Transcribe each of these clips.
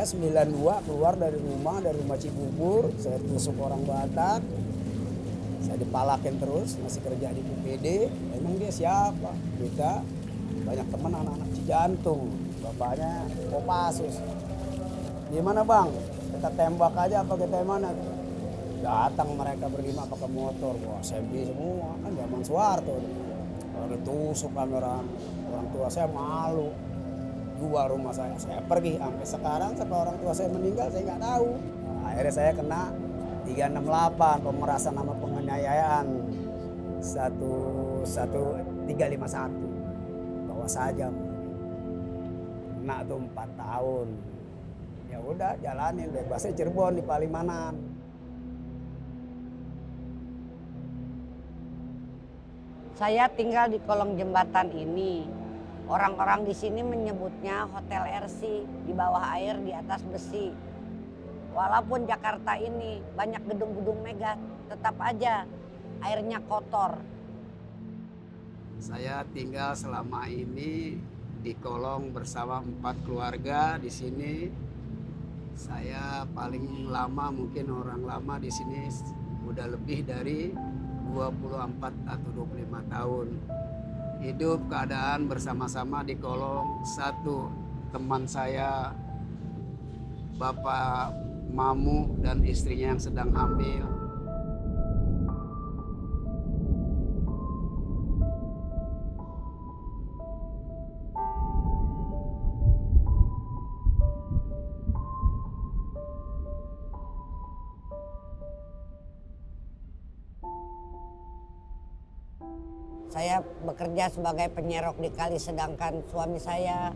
Saya 92 keluar dari rumah Cibubur, saya tusuk orang Batak. Saya dipalakin terus, masih kerja di PPD. Emang dia siapa? Kita banyak teman anak-anak Cijantung, bapaknya Kopassus. Gimana bang? Kita tembak aja apa kita mana? Datang mereka berlima pakai motor, wah SMP semua, kan zaman Soeharto. Kalau ditusuk kamera orang tua saya malu. Jual rumah saya pergi sampai sekarang sampai orang tua saya meninggal saya nggak tahu. Nah, akhirnya saya kena 368 pemerasan sama penganiayaan 11351 bawa sajam. Kena tuh 4 tahun. Ya udah jalanin bebasnya Cirebon di Palimanan. Saya tinggal di kolong jembatan ini. Orang-orang di sini menyebutnya Hotel RC, di bawah air di atas besi. Walaupun Jakarta ini banyak gedung-gedung megah, tetap aja airnya kotor. Saya tinggal selama ini di kolong bersama 4 keluarga di sini. Saya paling lama mungkin orang lama di sini udah lebih dari 24 atau 25 tahun. Hidup keadaan bersama-sama di kolong. Satu teman saya, Bapak Mamu dan istrinya yang sedang hamil. Saya bekerja sebagai penyerok di kali, sedangkan suami saya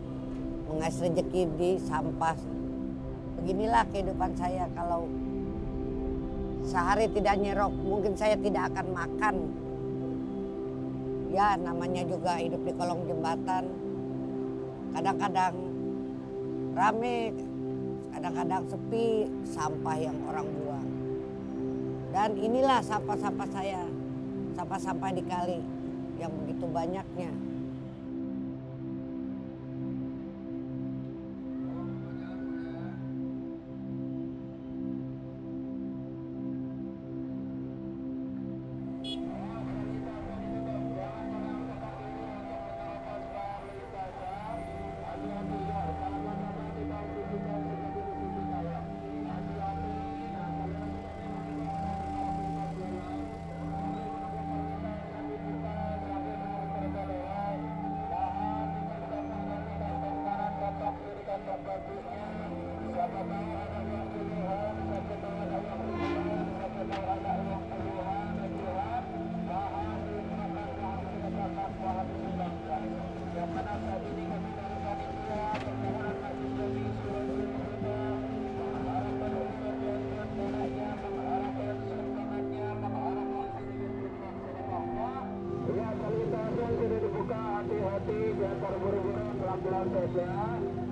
mengais rezeki di sampah. Beginilah kehidupan saya, kalau sehari tidak nyerok mungkin saya tidak akan makan. Ya namanya juga hidup di kolong jembatan. Kadang-kadang rame, kadang-kadang sepi, sampah yang orang buang. Dan inilah sampah-sampah saya, sampah-sampah di kali yang begitu banyaknya.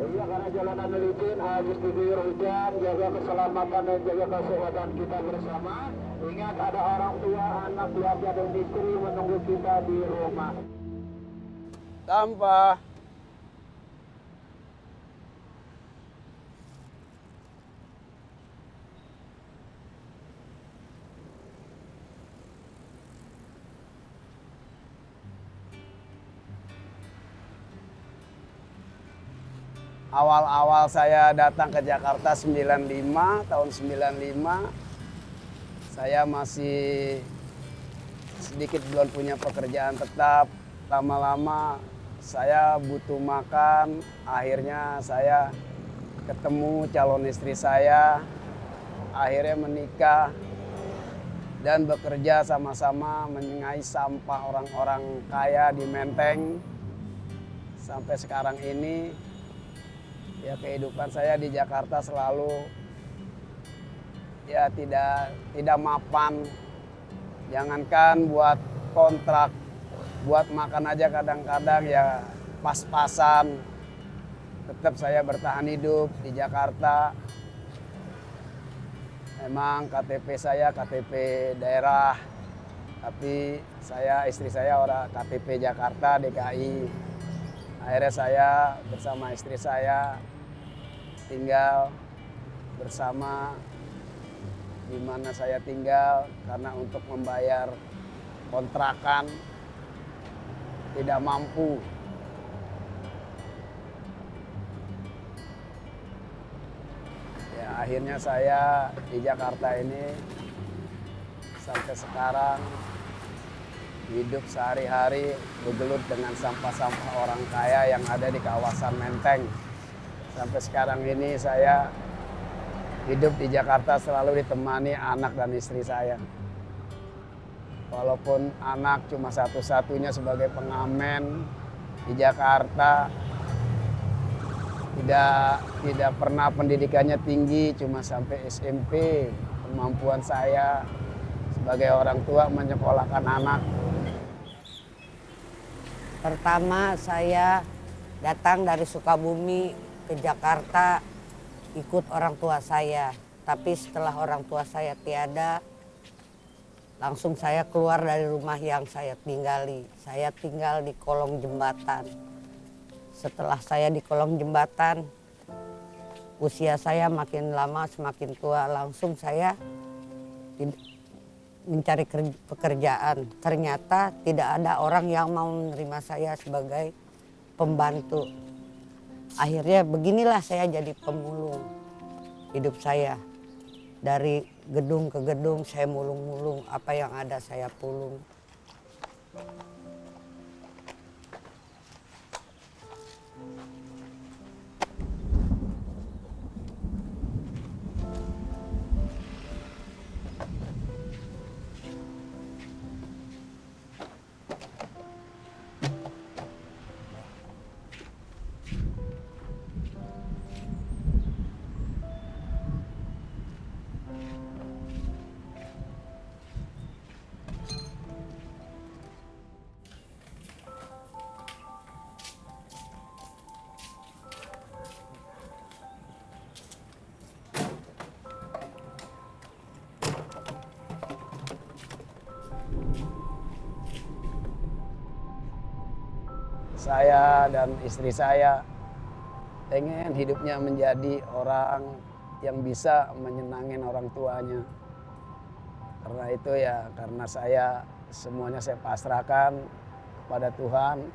Iya, karena jalanan licin harus diguyur hujan, jaga keselamatan dan jaga kesehatan kita bersama. Ingat ada orang tua, anak, keluarga dan istri menunggu kita di rumah. Sampah. Awal-awal saya datang ke Jakarta 95, tahun 95, saya masih sedikit belum punya pekerjaan tetap. Lama-lama saya butuh makan, akhirnya saya ketemu calon istri saya, akhirnya menikah dan bekerja sama-sama mengais sampah orang-orang kaya di Menteng. Sampai sekarang ini ya kehidupan saya di Jakarta selalu ya tidak mapan. Jangankan buat kontrak, buat makan aja kadang-kadang ya pas-pasan. Tetap saya bertahan hidup di Jakarta. Memang KTP saya KTP daerah, tapi istri saya orang KTP Jakarta DKI. Akhirnya saya bersama istri saya tinggal bersama di mana saya tinggal karena untuk membayar kontrakan tidak mampu. Ya, akhirnya saya di Jakarta ini sampai sekarang hidup sehari-hari bergelut dengan sampah-sampah orang kaya yang ada di kawasan Menteng. Sampai sekarang ini saya hidup di Jakarta selalu ditemani anak dan istri saya. Walaupun anak cuma satu-satunya sebagai pengamen di Jakarta, tidak pernah pendidikannya tinggi, cuma sampai SMP. Kemampuan saya sebagai orang tua menyekolahkan anak. Pertama saya datang dari Sukabumi ke Jakarta ikut orang tua saya. Tapi setelah orang tua saya tiada, langsung saya keluar dari rumah yang saya tinggali. Saya tinggal di kolong jembatan. Setelah saya di kolong jembatan, usia saya makin lama semakin tua. Langsung saya mencari pekerjaan. Ternyata tidak ada orang yang mau menerima saya sebagai pembantu. Akhirnya beginilah saya jadi pemulung hidup saya. Dari gedung ke gedung saya mulung-mulung, apa yang ada saya pulung. Saya dan istri saya pengen hidupnya menjadi orang yang bisa menyenangin orang tuanya. Karena itu ya, karena saya semuanya saya pasrahkan kepada Tuhan.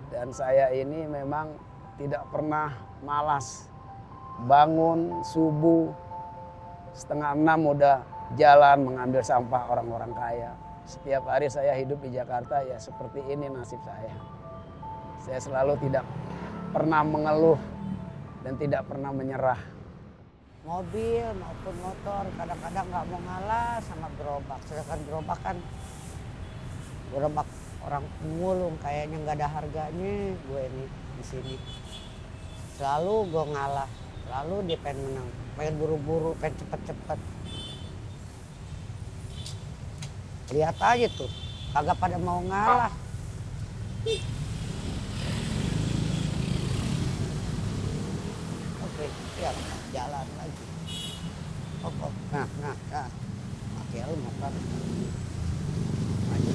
Dan saya ini memang tidak pernah malas. Bangun subuh 5:30 udah jalan mengambil sampah orang-orang kaya. Setiap hari saya hidup di Jakarta ya seperti ini nasib saya. Saya selalu tidak pernah mengeluh dan tidak pernah menyerah. Mobil maupun motor kadang-kadang nggak mau ngalah sama gerobak. Sedangkan gerobak kan gerobak orang pemulung kayaknya nggak ada harganya. Gue ini di sini selalu gue ngalah, selalu dia pengen menang, pengen buru-buru, pengen cepet-cepet. Lihat aja tuh, kagak pada mau ngalah. Oke, ya jalan lagi. Oh, nah, pakai lu motor. Maju.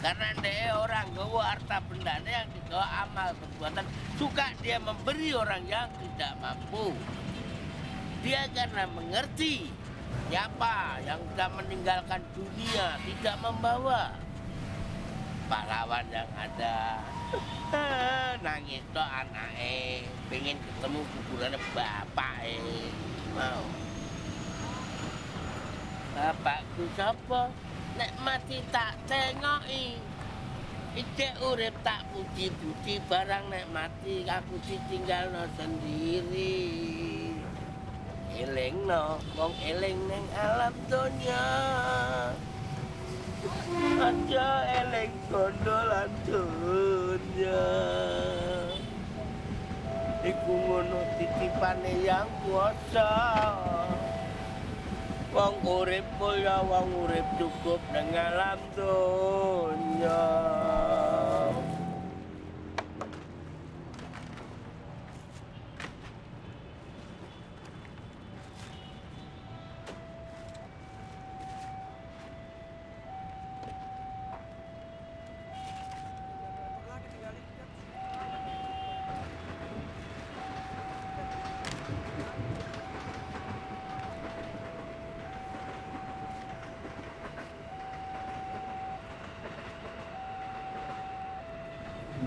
Karena dia orang gawa harta bendanya yang digawa amal perbuatan, suka dia memberi orang yang tidak mampu. Dia karena mengerti siapa yang sudah meninggalkan dunia tidak membawa pahlawan yang ada. Nangis tuh anaknya pengen ketemu kuburannya bapak mau. Bapakku siapa? Nek mati tak tengoki. Ijek urip tak puji-puji, barang nek mati aku ditinggalno sendiri. Elingno wong eling ning alam donya. Aja eling gondolan donya. Iku ngono titipane yang kuasa. Wong urip mulya, wong urip cukup ning alam donya.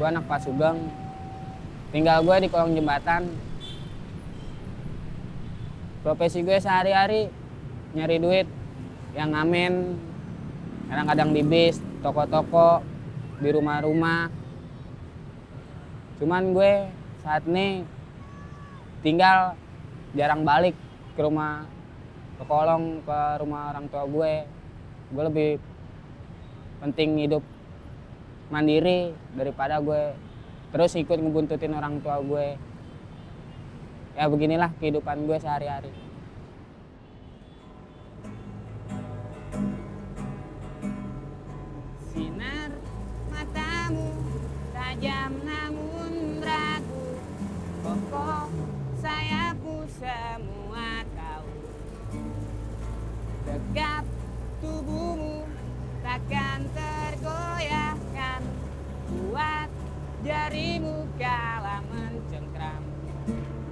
Gue anak Pak Sugeng. Tinggal gue di kolong jembatan. Profesi gue sehari-hari nyari duit, yang ngamen, kadang-kadang di bis, toko-toko, di rumah-rumah. Cuman gue saat ini tinggal jarang balik ke rumah, ke kolong, ke rumah orang tua gue. Gue lebih penting hidup mandiri daripada gue terus ikut ngebuntutin orang tua gue. Ya beginilah kehidupan gue sehari-hari. Sinar matamu tajam namun ragu, kokoh sayapmu semua tahu. Tegap tubuhmu takkan tergoyahkan, kuat jarimu kala mencengkram.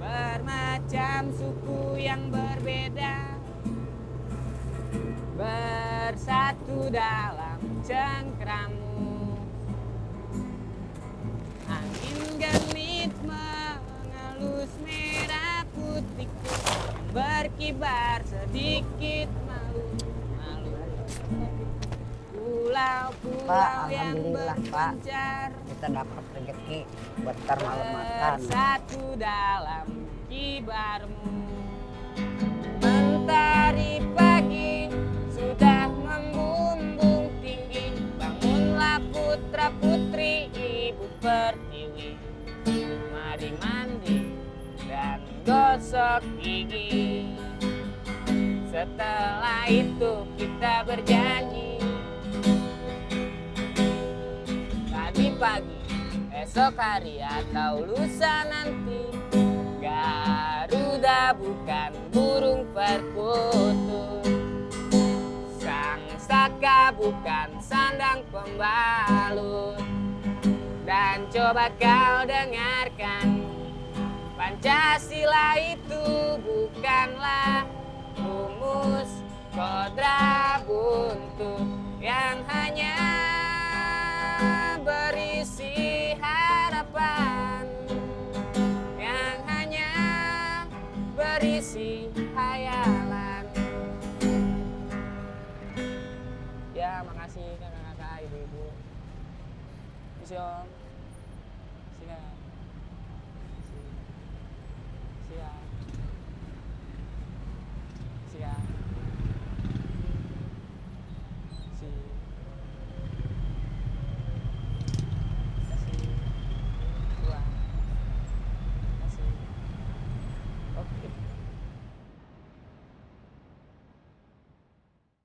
Bermacam suku yang berbeda bersatu dalam cengkrammu. Angin genit mengelus merah putihku, berkibar sedikit malu-malu. Pulau-pulau Pak, yang alhamdulillah Pak, berpencar kita dapat rezeki buat ntar malam makan. bersatu dalam kibarmu. Mentari pagi sudah membumbung tinggi, bangunlah putra putri ibu pertiwi. Mari mandi dan gosok gigi, setelah itu kita berjanji. Tadi pagi, esok hari atau lusa nanti, Garuda bukan burung perkutut, sang saka bukan sandang pembalut. Dan coba kau dengarkan, Pancasila itu bukanlah rumus kodra buntut yang hanya berisi harapan, yang hanya berisi hayalan. Ya makasih kakak-kakak, ibu-ibu. Misi om. Sikat.